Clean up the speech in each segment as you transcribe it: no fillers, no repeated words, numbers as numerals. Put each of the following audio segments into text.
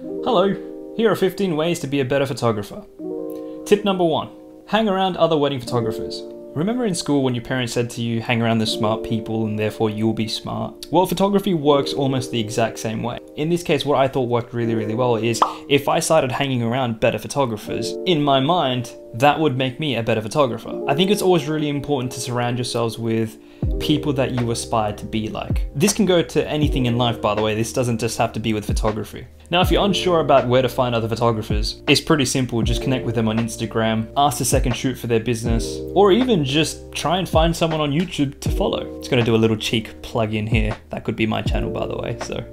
Hello, here are 15 ways to be a better photographer. Tip number 1. Hang around other wedding photographers. Remember in school when your parents said to you, hang around the smart people and therefore you'll be smart? Well, photography works almost the exact same way. In this case, what I thought worked really well is if I started hanging around better photographers, in my mind, that would make me a better photographer. I think it's always really important to surround yourselves with people that you aspire to be like. This can go to anything in life, by the way. This doesn't just have to be with photography. Now, if you're unsure about where to find other photographers, it's pretty simple. Just connect with them on Instagram, ask a second shoot for their business, or even just try and find someone on YouTube to follow. It's gonna do a little cheek plug in here. That could be my channel, by the way, so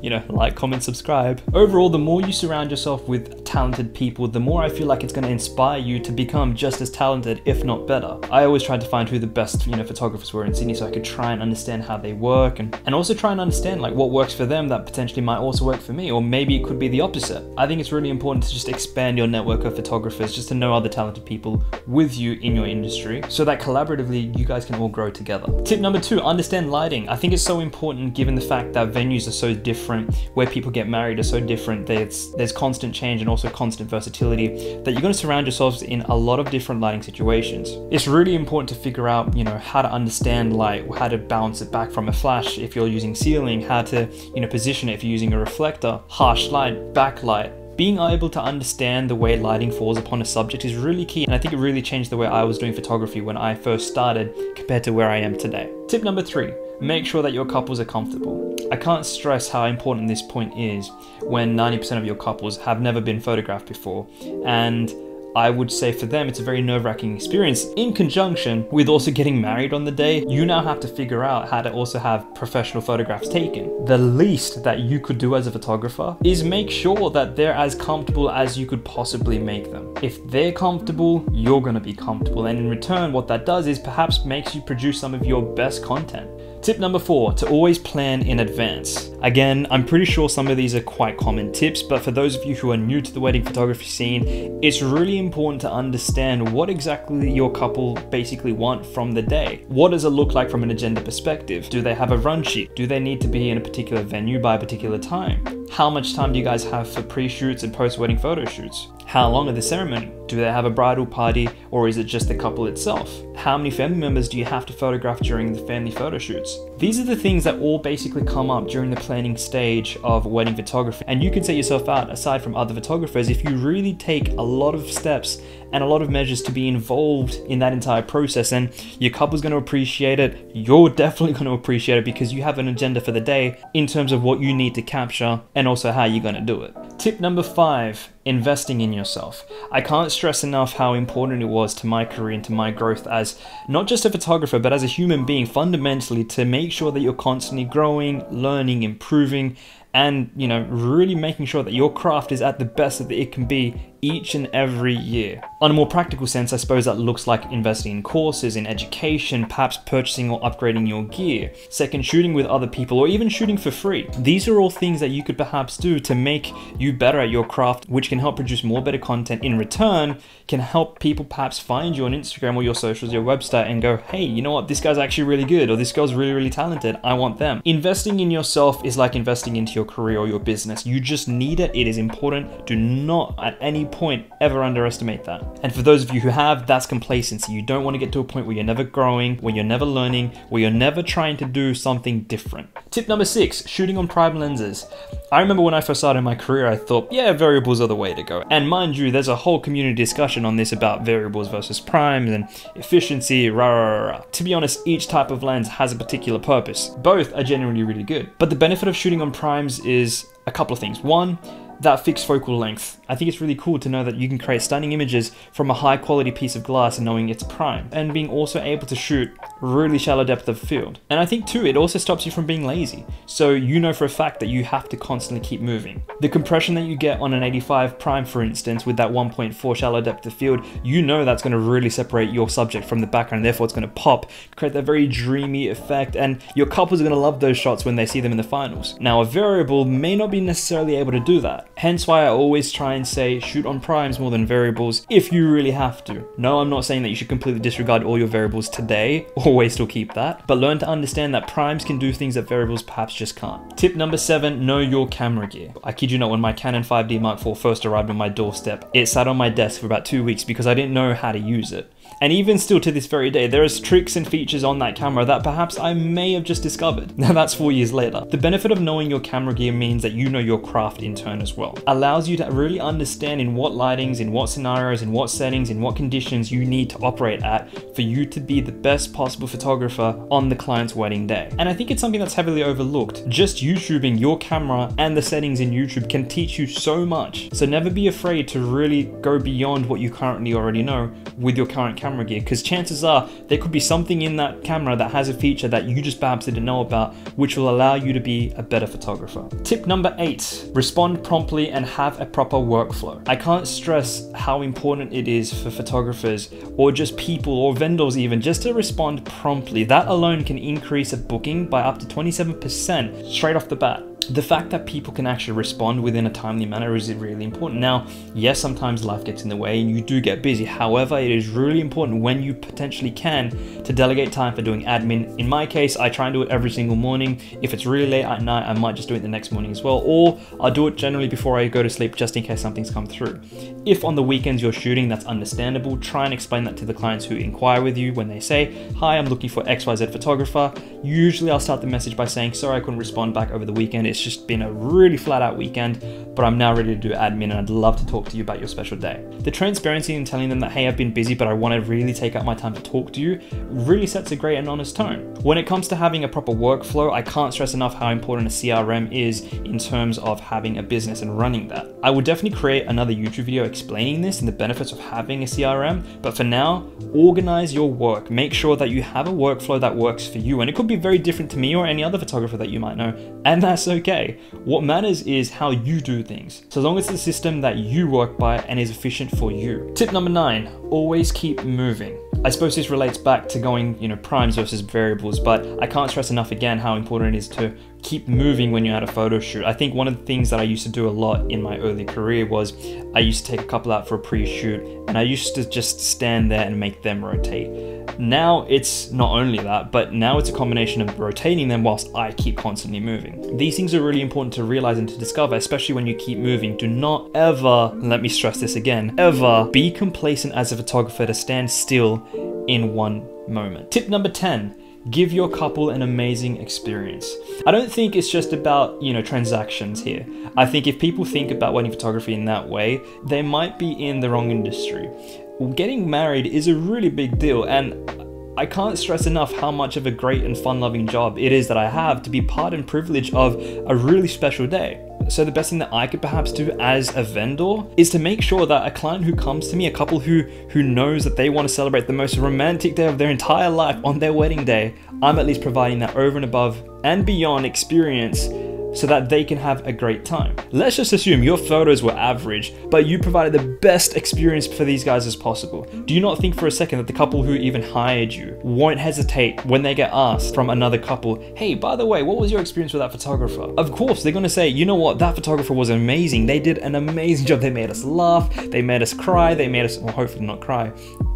you know, like, comment, subscribe. Overall, the more you surround yourself with talented people, the more I feel like it's gonna inspire you to become just as talented, if not better. I always tried to find who the best, photographers were in Sydney so I could try and understand how they work and also try and understand like what works for them that potentially might also work for me, or maybe it could be the opposite. I think it's really important to just expand your network of photographers, just to know other talented people with you in your industry so that collaboratively you guys can all grow together. Tip number 2, understand lighting. I think it's so important given the fact that venues are so different, where people get married are so different. There's constant change and also constant versatility that you're going to surround yourselves in a lot of different lighting situations. It's really important to figure out, how to understand light, how to bounce it back from a flash if you're using ceiling, how to, position it if you're using a reflector, harsh light, backlight. Being able to understand the way lighting falls upon a subject is really key, and I think it really changed the way I was doing photography when I first started compared to where I am today. Tip number 3. Make sure that your couples are comfortable. I can't stress how important this point is when 90% of your couples have never been photographed before, and I would say for them it's a very nerve-wracking experience. In conjunction with also getting married on the day, you now have to figure out how to also have professional photographs taken. The least that you could do as a photographer is make sure that they're as comfortable as you could possibly make them. If they're comfortable, you're gonna be comfortable, and in return what that does is perhaps makes you produce some of your best content. Tip number 4, to always plan in advance. Again, I'm pretty sure some of these are quite common tips, but for those of you who are new to the wedding photography scene, it's really important to understand what exactly your couple basically want from the day. What does it look like from an agenda perspective? Do they have a run sheet? Do they need to be in a particular venue by a particular time? How much time do you guys have for pre-shoots and post-wedding photo shoots? How long are the ceremony? Do they have a bridal party, or is it just the couple itself? How many family members do you have to photograph during the family photo shoots? These are the things that all basically come up during the planning stage of wedding photography, and you can set yourself out aside from other photographers if you really take a lot of steps and a lot of measures to be involved in that entire process, and your couple's going to appreciate it. You're definitely going to appreciate it because you have an agenda for the day in terms of what you need to capture and also how you're going to do it. Tip number 5, investing in yourself. I can't stress enough how important it was to my career and to my growth as not just a photographer, but as a human being fundamentally, to make sure that you're constantly growing, learning, improving, and really making sure that your craft is at the best that it can be each and every year. On a more practical sense, I suppose that looks like investing in courses, in education, perhaps purchasing or upgrading your gear, second shooting with other people, or even shooting for free. These are all things that you could perhaps do to make you better at your craft, which can help produce more better content. In return, can help people perhaps find you on Instagram or your socials, your website, and go, hey, you know what, this guy's actually really good, or this girl's really talented, I want them. Investing in yourself is like investing into your career or your business. You just need it. It is important. Do not at any point ever underestimate that. And for those of you who have, that's complacency. You don't want to get to a point where you're never growing, where you're never learning, where you're never trying to do something different. Tip number 6, shooting on prime lenses. I remember when I first started my career, I thought, yeah, variables are the way to go. And mind you, there's a whole community discussion on this about variables versus primes and efficiency, To be honest, each type of lens has a particular purpose. Both are generally really good. But the benefit of shooting on primes is a couple of things. One, that fixed focal length. I think it's really cool to know that you can create stunning images from a high quality piece of glass and knowing it's prime, and being also able to shoot really shallow depth of field. And I think too, it also stops you from being lazy. So you know for a fact that you have to constantly keep moving. The compression that you get on an 85 prime, for instance, with that 1.4 shallow depth of field, you know that's going to really separate your subject from the background, and therefore it's going to pop, create that very dreamy effect, and your couples are going to love those shots when they see them in the finals. Now, a variable may not be necessarily able to do that. Hence why I always try and say shoot on primes more than variables if you really have to. No, I'm not saying that you should completely disregard all your variables today, always still keep that, but learn to understand that primes can do things that variables perhaps just can't. Tip number 7, know your camera gear. I kid you not, when my Canon 5D Mark IV first arrived on my doorstep, it sat on my desk for about 2 weeks because I didn't know how to use it. And even still to this very day, there is tricks and features on that camera that perhaps I may have just discovered. Now that's 4 years later. The benefit of knowing your camera gear means that you know your craft in turn as well. Allows you to really understand in what lightings, in what scenarios, in what settings, in what conditions you need to operate at for you to be the best possible photographer on the client's wedding day. And I think it's something that's heavily overlooked. Just YouTubing your camera and the settings in YouTube can teach you so much. So never be afraid to really go beyond what you currently already know with your current camera gear, because chances are there could be something in that camera that has a feature that you just perhaps didn't know about, which will allow you to be a better photographer. Tip number 8, respond promptly and have a proper workflow. I can't stress how important it is for photographers or just people or vendors even just to respond promptly. That alone can increase a booking by up to 27% straight off the bat. The fact that people can actually respond within a timely manner is really important. Now, yes, sometimes life gets in the way and you do get busy. However, it is really important when you potentially can to delegate time for doing admin. In my case, I try and do it every single morning. If it's really late at night, I might just do it the next morning as well, or I'll do it generally before I go to sleep just in case something's come through. If on the weekends you're shooting, that's understandable. Try and explain that to the clients who inquire with you when they say, hi, I'm looking for XYZ photographer. Usually I'll start the message by saying, sorry, I couldn't respond back over the weekend. It's just been a really flat out weekend, but I'm now ready to do admin and I'd love to talk to you about your special day. The transparency in telling them that, hey, I've been busy, but I want to really take out my time to talk to you really sets a great and honest tone. When it comes to having a proper workflow, I can't stress enough how important a CRM is in terms of having a business and running that. I would definitely create another YouTube video explaining this and the benefits of having a CRM, but for now, organize your work. Make sure that you have a workflow that works for you, and it could be very different to me or any other photographer that you might know, and that's okay. What matters is how you do things, so long as it's a system that you work by and is efficient for you. Tip number 9, always keep moving. I suppose this relates back to going, primes versus variables, but I can't stress enough again how important it is to keep moving when you're at a photo shoot. I think one of the things that I used to do a lot in my early career was I used to take a couple out for a pre-shoot and I used to just stand there and make them rotate. Now it's not only that, but now it's a combination of rotating them whilst I keep constantly moving. These things are really important to realize and to discover, especially when you keep moving. Do not ever, let me stress this again, ever be complacent as a photographer to stand still in one moment. Tip number 10, give your couple an amazing experience. I don't think it's just about, transactions here. I think if people think about wedding photography in that way, they might be in the wrong industry. Getting married is a really big deal, and I can't stress enough how much of a great and fun-loving job it is that I have to be part and privilege of a really special day. So the best thing that I could perhaps do as a vendor is to make sure that a client who comes to me, a couple who knows that they want to celebrate the most romantic day of their entire life on their wedding day, I'm at least providing that over and above and beyond experience so that they can have a great time. Let's just assume your photos were average, but you provided the best experience for these guys as possible. Do you not think for a second that the couple who even hired you won't hesitate when they get asked from another couple, hey, by the way, what was your experience with that photographer? Of course, they're gonna say, you know what, that photographer was amazing. They did an amazing job. They made us laugh, they made us cry, they made us, well, hopefully not cry,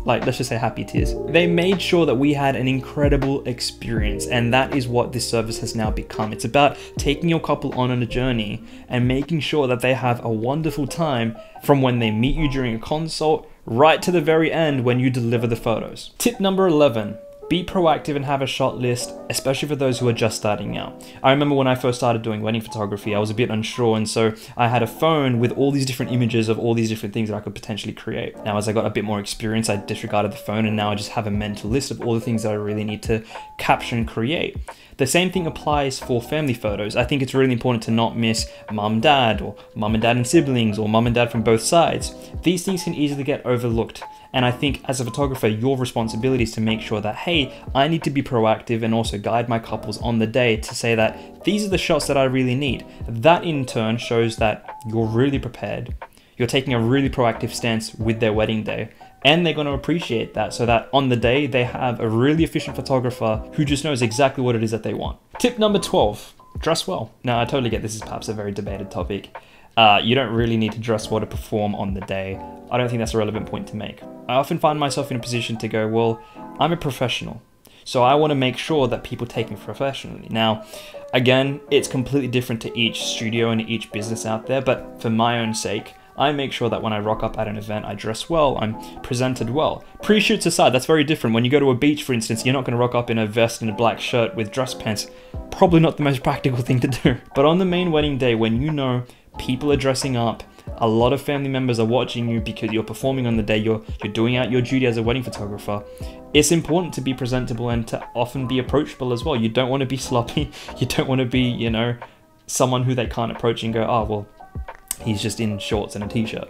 let's just say happy tears. They made sure that we had an incredible experience, and that is what this service has now become. It's about taking your couple on a journey and making sure that they have a wonderful time from when they meet you during a consult right to the very end when you deliver the photos. Tip number 11. Be proactive and have a shot list, especially for those who are just starting out. I remember when I first started doing wedding photography, I was a bit unsure, and so I had a phone with all these different images of all these different things that I could potentially create. Now, as I got a bit more experience, I disregarded the phone, and now I just have a mental list of all the things that I really need to capture and create. The same thing applies for family photos. I think it's really important to not miss mum, dad, or mum and dad and siblings, or mum and dad from both sides. These things can easily get overlooked. And I think as a photographer, your responsibility is to make sure that, hey, I need to be proactive and also guide my couples on the day to say that these are the shots that I really need. That in turn shows that you're really prepared. You're taking a really proactive stance with their wedding day, and they're going to appreciate that, so that on the day they have a really efficient photographer who just knows exactly what it is that they want. Tip number 12, dress well. Now, I totally get this is perhaps a very debated topic. You don't really need to dress well to perform on the day. I don't think that's a relevant point to make. I often find myself in a position to go, well, I'm a professional, so I want to make sure that people take me professionally. Now, again, it's completely different to each studio and each business out there, but for my own sake, I make sure that when I rock up at an event, I dress well, I'm presented well. Pre-shoots aside, that's very different. When you go to a beach, for instance, you're not going to rock up in a vest and a black shirt with dress pants. Probably not the most practical thing to do. But on the main wedding day, when you know people are dressing up, a lot of family members are watching you because you're performing on the day, you're doing out your duty as a wedding photographer, it's important to be presentable and to often be approachable as well. You don't want to be sloppy. You don't want to be, you know, someone who they can't approach and go, oh, well, he's just in shorts and a t-shirt.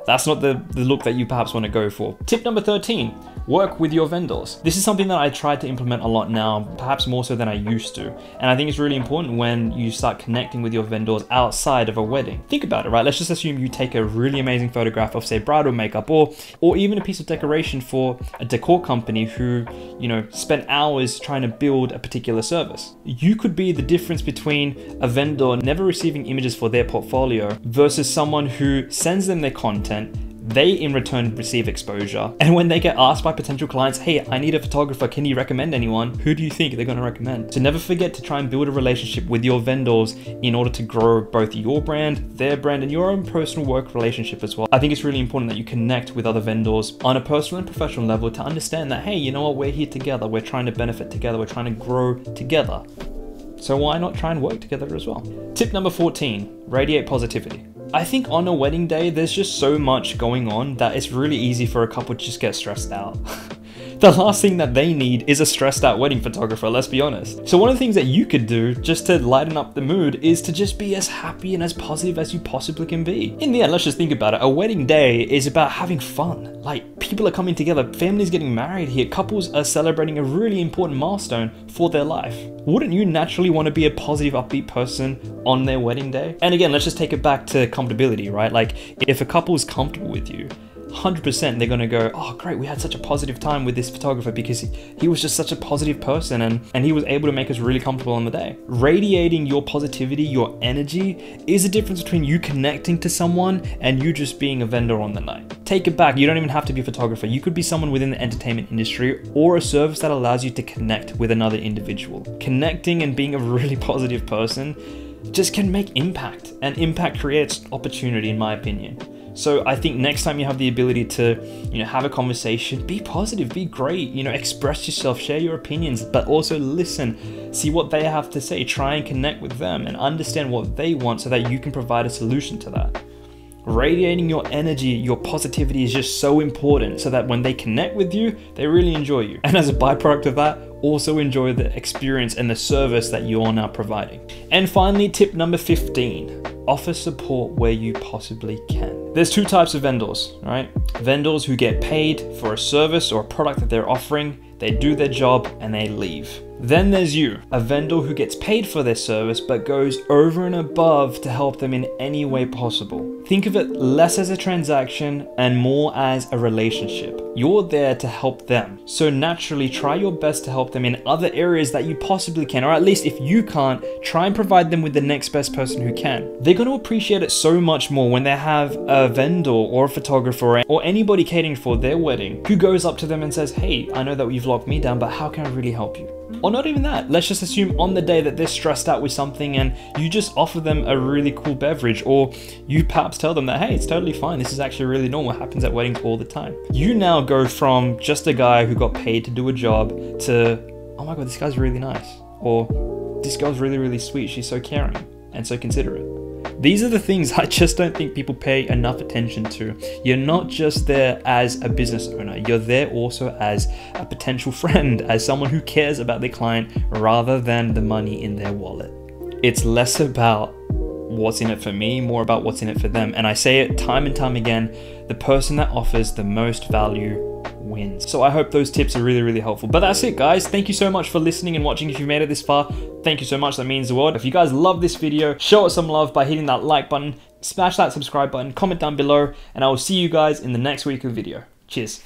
That's not the look that you perhaps want to go for. Tip number 13, work with your vendors. This is something that I try to implement a lot now, perhaps more so than I used to. And I think it's really important when you start connecting with your vendors outside of a wedding. Think about it, right? Let's just assume you take a really amazing photograph of, say, bridal makeup or even a piece of decoration for a decor company who, you know, spent hours trying to build a particular service. You could be the difference between a vendor never receiving images for their portfolio versus someone who sends them their content. They in return receive exposure. And when they get asked by potential clients, hey, I need a photographer, can you recommend anyone? Who do you think they're gonna recommend? So never forget to try and build a relationship with your vendors in order to grow both your brand, their brand, and your own personal work relationship as well. I think it's really important that you connect with other vendors on a personal and professional level to understand that, hey, you know what, we're here together, we're trying to benefit together, we're trying to grow together. So why not try and work together as well? Tip number 14, radiate positivity. I think on a wedding day, there's just so much going on that it's really easy for a couple to just get stressed out. The last thing that they need is a stressed out wedding photographer, let's be honest. So one of the things that you could do just to lighten up the mood is to just be as happy and as positive as you possibly can be. In the end, let's just think about it. A wedding day is about having fun. Like, people are coming together, families getting married here, couples are celebrating a really important milestone for their life. Wouldn't you naturally want to be a positive, upbeat person on their wedding day? And again, let's just take it back to comfortability, right? Like, if a couple is comfortable with you, 100% they're gonna go, oh great, we had such a positive time with this photographer because he was just such a positive person and he was able to make us really comfortable on the day. Radiating your positivity, your energy, is the difference between you connecting to someone and you just being a vendor on the night. Take it back, you don't even have to be a photographer. You could be someone within the entertainment industry or a service that allows you to connect with another individual. Connecting and being a really positive person just can make impact, and impact creates opportunity, in my opinion. So I think next time you have the ability to, you know, have a conversation, be positive, be great, you know, express yourself, share your opinions, but also listen, see what they have to say, try and connect with them and understand what they want so that you can provide a solution to that. Radiating your energy, your positivity is just so important so that when they connect with you, they really enjoy you. And as a byproduct of that, also enjoy the experience and the service that you are now providing. And finally, tip number 15, offer support where you possibly can. There's two types of vendors, right? Vendors who get paid for a service or a product that they're offering, they do their job and they leave. Then there's you, a vendor who gets paid for their service but goes over and above to help them in any way possible. Think of it less as a transaction and more as a relationship. You're there to help them. So naturally, try your best to help them in other areas that you possibly can, or at least if you can't, try and provide them with the next best person who can. They're going to appreciate it so much more when they have a vendor or a photographer or anybody catering for their wedding who goes up to them and says, hey, I know that you've locked me down, but how can I really help you? Or not even that, let's just assume on the day that they're stressed out with something and you just offer them a really cool beverage, or you perhaps tell them that, hey, it's totally fine, this is actually really normal, it happens at weddings all the time. You now go from just a guy who got paid to do a job to, oh my god, this guy's really nice, or this girl's really, really sweet, she's so caring and so considerate. These are the things I just don't think people pay enough attention to. You're not just there as a business owner, you're there also as a potential friend, as someone who cares about their client rather than the money in their wallet. It's less about what's in it for me, more about what's in it for them. And I say it time and time again, the person that offers the most value wins. So I hope those tips are really, really helpful. But that's it, guys. Thank you so much for listening and watching. If you've made it this far, thank you so much. That means the world. If you guys love this video, show us some love by hitting that like button, smash that subscribe button, comment down below, and I will see you guys in the next week of video. Cheers.